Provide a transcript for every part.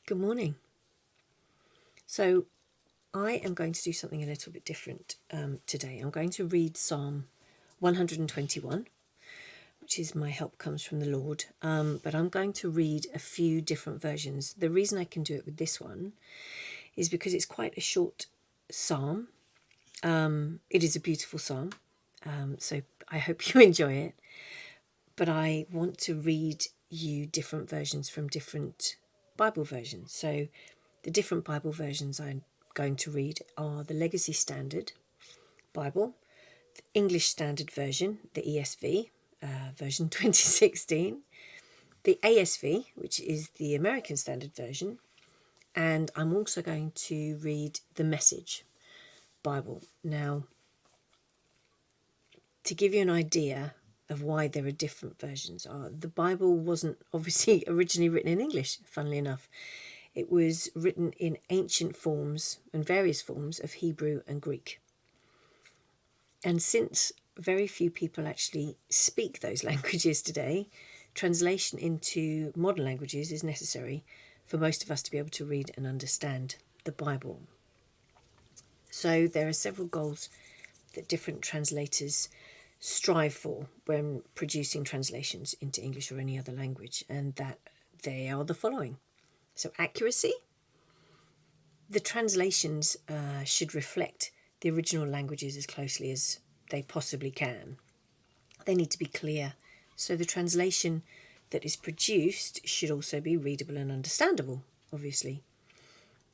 Good morning. So I am going to do something a little bit different today. I'm going to read Psalm 121, which is my help comes from the Lord. But I'm going to read a few different versions. The reason I can do it with this one is because it's quite a short psalm. It is a beautiful psalm, so I hope you enjoy it. But I want to read you different versions from different Bible versions. So the different Bible versions I'm going to read are the Legacy Standard Bible, the English Standard Version, the ESV, version 2016, the ASV, which is the American Standard Version, and I'm also going to read the Message Bible. Now, to give you an idea of why there are different versions, the Bible wasn't obviously originally written in English, funnily enough. It was written in ancient forms and various forms of Hebrew and Greek. And since very few people actually speak those languages today, translation into modern languages is necessary for most of us to be able to read and understand the Bible. So there are several goals that different translators strive for when producing translations into English or any other language, and that they are the following. So accuracy. The translations should reflect the original languages as closely as they possibly can. They need to be clear. So the translation that is produced should also be readable and understandable, obviously.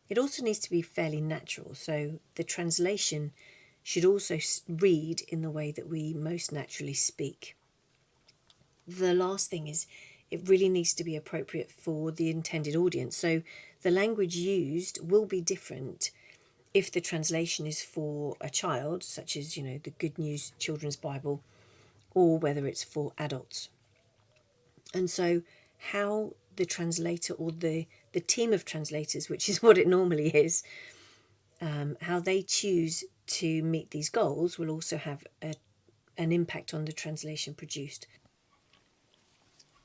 It also needs to be fairly natural. So the translation should also read in the way that we most naturally speak. The last thing is it really needs to be appropriate for the intended audience. So the language used will be different if the translation is for a child, such as, the Good News Children's Bible, or whether it's for adults. And so how the translator or the team of translators, which is what it normally is, how they choose to meet these goals will also have an impact on the translation produced.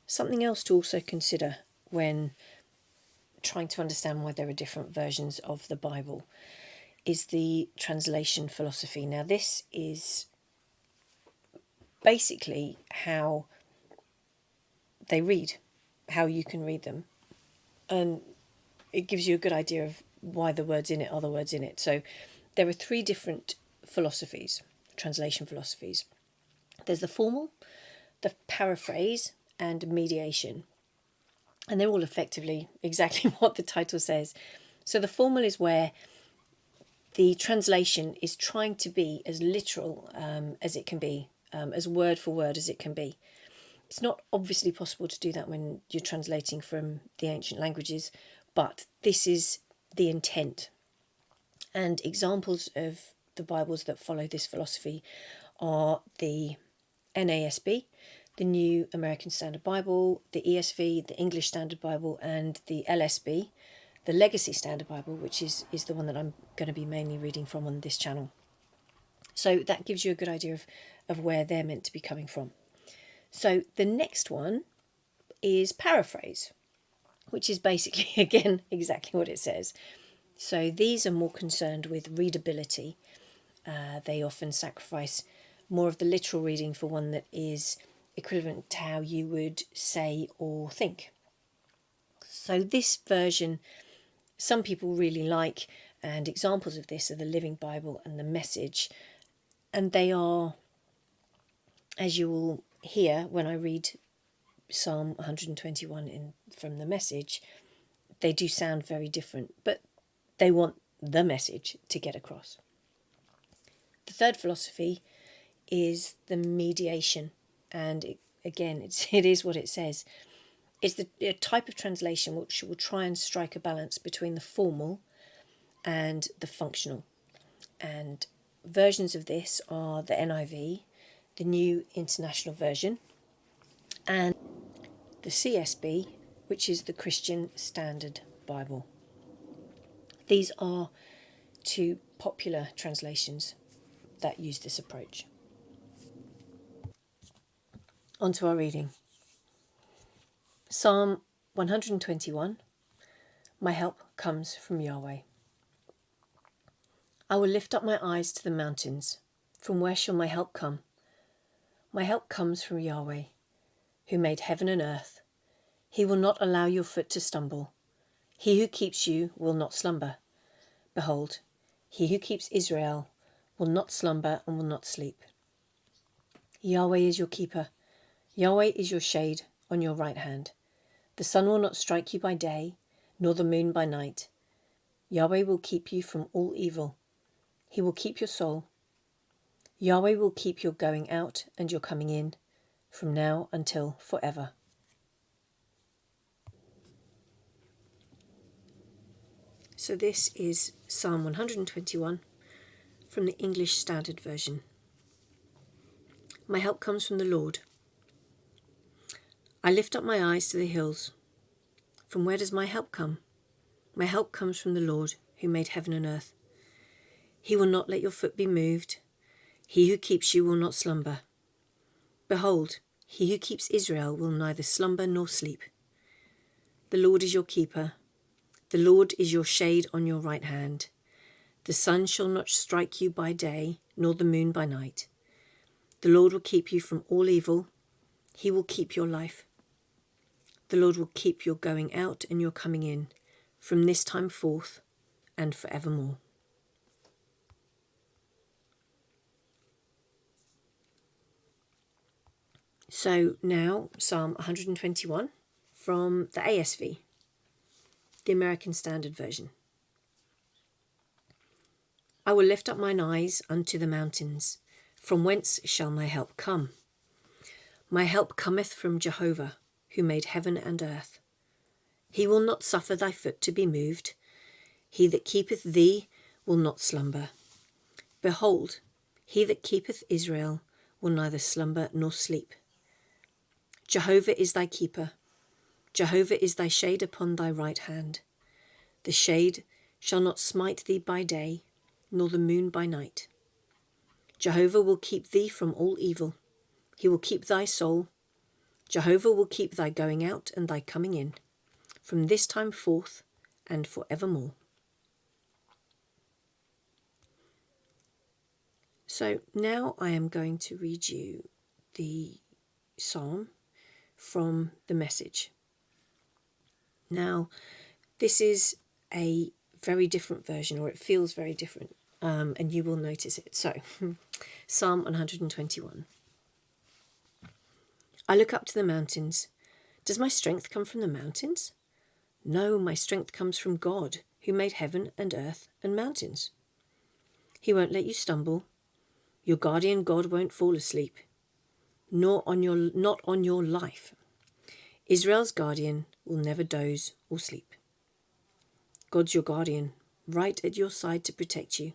Something else to also consider when trying to understand why there are different versions of the Bible is the translation philosophy. Now, this is basically how they read, how you can read them. And it gives you a good idea of why the words in it are the words in it. So there are three different philosophies, translation philosophies. There's the formal, the paraphrase, and mediation. And they're all effectively exactly what the title says. So the formal is where the translation is trying to be as literal as it can be, as word for word as it can be. It's not obviously possible to do that when you're translating from the ancient languages, but this is the intent. And examples of the Bibles that follow this philosophy are the NASB, the New American Standard Bible, the ESV, the English Standard Bible, and the LSB, the Legacy Standard Bible, which is the one that I'm going to be mainly reading from on this channel. So that gives you a good idea of where they're meant to be coming from. So the next one is paraphrase, which is basically, again, exactly what it says. So these are more concerned with readability. They often sacrifice more of the literal reading for one that is equivalent to how you would say or think. So this version, some people really like, and examples of this are the Living Bible and the Message. And they are, as you will hear when I read Psalm 121 from the Message, they do sound very different, but they want the message to get across. The third philosophy is the mediation, and it is what it says. It's a type of translation which will try and strike a balance between the formal and the functional. And versions of this are the NIV, the New International Version, and the CSB, which is the Christian Standard Bible. These are two popular translations that use this approach. On to our reading. Psalm 121. My help comes from Yahweh. I will lift up my eyes to the mountains. From where shall my help come? My help comes from Yahweh, who made heaven and earth. He will not allow your foot to stumble. He who keeps you will not slumber. Behold, he who keeps Israel will not slumber and will not sleep. Yahweh is your keeper. Yahweh is your shade on your right hand. The sun will not strike you by day, nor the moon by night. Yahweh will keep you from all evil. He will keep your soul. Yahweh will keep your going out and your coming in, from now until forever. So this is Psalm 121 from the English Standard Version. My help comes from the Lord. I lift up my eyes to the hills. From where does my help come? My help comes from the Lord, who made heaven and earth. He will not let your foot be moved. He who keeps you will not slumber. Behold, he who keeps Israel will neither slumber nor sleep. The Lord is your keeper. The Lord is your shade on your right hand. The sun shall not strike you by day, nor the moon by night. The Lord will keep you from all evil. He will keep your life. The Lord will keep your going out and your coming in, from this time forth and forevermore. So now Psalm 121 from the ASV, the American Standard Version. I will lift up mine eyes unto the mountains. From whence shall my help come? My help cometh from Jehovah, who made heaven and earth. He will not suffer thy foot to be moved. He that keepeth thee will not slumber. Behold, he that keepeth Israel will neither slumber nor sleep. Jehovah is thy keeper. Jehovah is thy shade upon thy right hand. The shade shall not smite thee by day, nor the moon by night. Jehovah will keep thee from all evil. He will keep thy soul. Jehovah will keep thy going out and thy coming in, from this time forth and forevermore. So now I am going to read you the psalm from the Message. Now, this is a very different version, or it feels very different, and you will notice it. So, Psalm 121. I look up to the mountains. Does my strength come from the mountains? No, my strength comes from God, who made heaven and earth and mountains. He won't let you stumble. Your guardian God won't fall asleep, not on your life. Israel's guardian will never doze or sleep. God's your guardian, right at your side to protect you,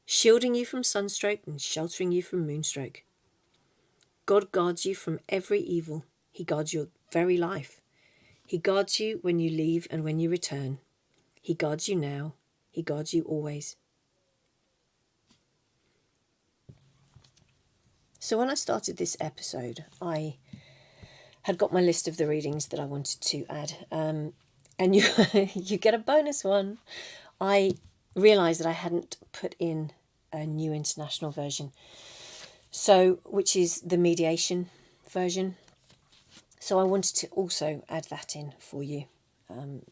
shielding you from sunstroke and sheltering you from moonstroke. God guards you from every evil. He guards your very life. He guards you when you leave and when you return. He guards you now. He guards you always. So when I started this episode, I had got my list of the readings that I wanted to add. And you you get a bonus one. I realised that I hadn't put in a New International Version, so which is the mediation version. So I wanted to also add that in for you,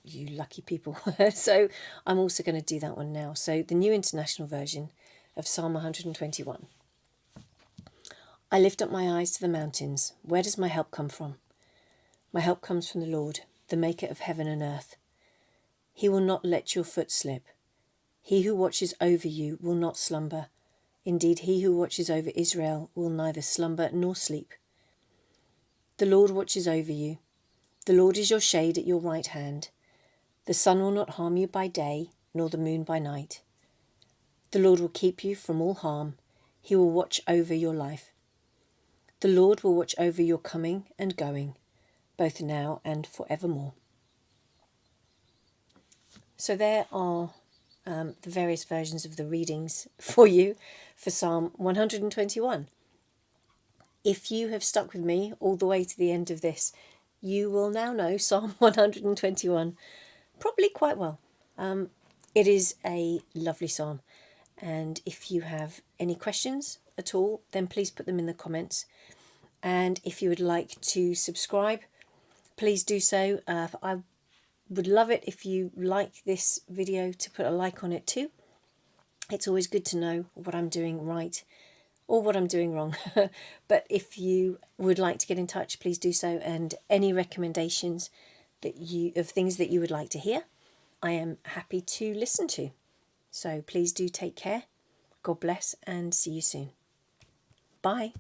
you lucky people. So I'm also going to do that one now. So the New International Version of Psalm 121. I lift up my eyes to the mountains. Where does my help come from? My help comes from the Lord, the maker of heaven and earth. He will not let your foot slip. He who watches over you will not slumber. Indeed, he who watches over Israel will neither slumber nor sleep. The Lord watches over you. The Lord is your shade at your right hand. The sun will not harm you by day, nor the moon by night. The Lord will keep you from all harm. He will watch over your life. The Lord will watch over your coming and going, both now and forevermore. So there are the various versions of the readings for you for Psalm 121. If you have stuck with me all the way to the end of this, you will now know Psalm 121 probably quite well. It is a lovely psalm, and if you have any questions at all, then please put them in the comments. And if you would like to subscribe, please do so. I would love it if you like this video to put a like on it too. It's always good to know what I'm doing right or what I'm doing wrong. But if you would like to get in touch, please do so. And any recommendations of things that you would like to hear, I am happy to listen to. So please do take care. God bless and see you soon. Bye.